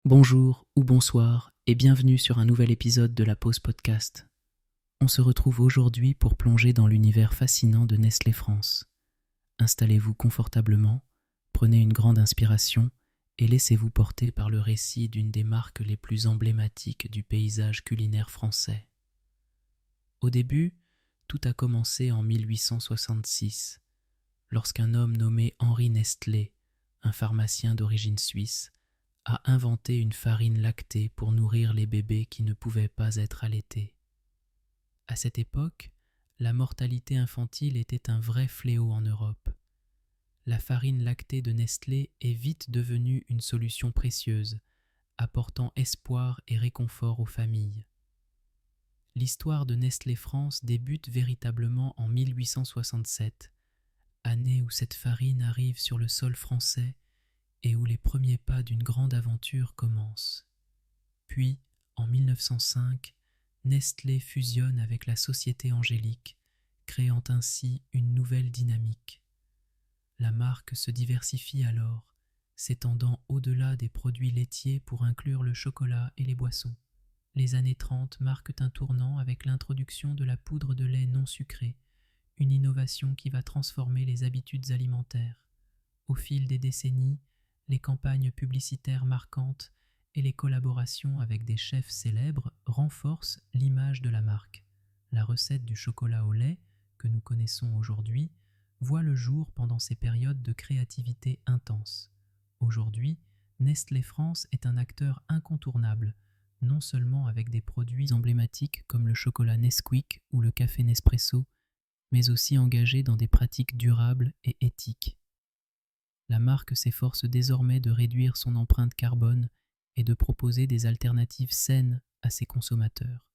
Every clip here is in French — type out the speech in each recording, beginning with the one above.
Bonjour ou bonsoir et bienvenue sur un nouvel épisode de la Pause Podcast. On se retrouve aujourd'hui pour plonger dans l'univers fascinant de Nestlé France. Installez-vous confortablement, prenez une grande inspiration et laissez-vous porter par le récit d'une des marques les plus emblématiques du paysage culinaire français. Au début, tout a commencé en 1866, lorsqu'un homme nommé Henri Nestlé, un pharmacien d'origine suisse, a inventé une farine lactée pour nourrir les bébés qui ne pouvaient pas être allaités. À cette époque, la mortalité infantile était un vrai fléau en Europe. La farine lactée de Nestlé est vite devenue une solution précieuse, apportant espoir et réconfort aux familles. L'histoire de Nestlé France débute véritablement en 1867, année où cette farine arrive sur le sol français et où les premiers pas d'une grande aventure commencent. Puis, en 1905, Nestlé fusionne avec la Société Angélique, créant ainsi une nouvelle dynamique. La marque se diversifie alors, s'étendant au-delà des produits laitiers pour inclure le chocolat et les boissons. Les années 30 marquent un tournant avec l'introduction de la poudre de lait non sucrée, une innovation qui va transformer les habitudes alimentaires. Au fil des décennies, les campagnes publicitaires marquantes et les collaborations avec des chefs célèbres renforcent l'image de la marque. La recette du chocolat au lait, que nous connaissons aujourd'hui, voit le jour pendant ces périodes de créativité intense. Aujourd'hui, Nestlé France est un acteur incontournable, non seulement avec des produits emblématiques comme le chocolat Nesquik ou le café Nespresso, mais aussi engagé dans des pratiques durables et éthiques. La marque s'efforce désormais de réduire son empreinte carbone et de proposer des alternatives saines à ses consommateurs.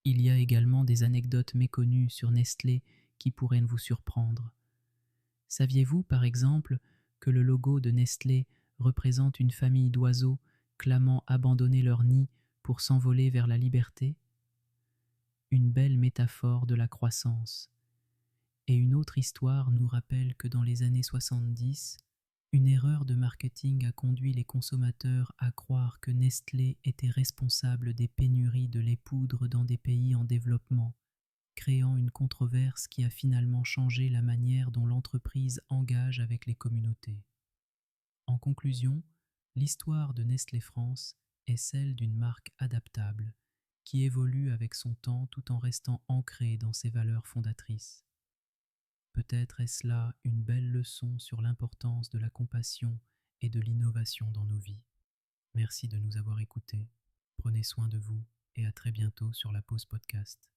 Il y a également des anecdotes méconnues sur Nestlé qui pourraient vous surprendre. Saviez-vous par exemple que le logo de Nestlé représente une famille d'oiseaux clamant abandonner leur nid pour s'envoler vers la liberté? Une belle métaphore de la croissance. Et une autre histoire nous rappelle que dans les années 70, une erreur de marketing a conduit les consommateurs à croire que Nestlé était responsable des pénuries de lait poudre dans des pays en développement, créant une controverse qui a finalement changé la manière dont l'entreprise engage avec les communautés. En conclusion, l'histoire de Nestlé France est celle d'une marque adaptable, qui évolue avec son temps tout en restant ancrée dans ses valeurs fondatrices. Peut-être est-ce là une belle leçon sur l'importance de la compassion et de l'innovation dans nos vies. Merci de nous avoir écoutés. Prenez soin de vous et à très bientôt sur la Pause Podcast.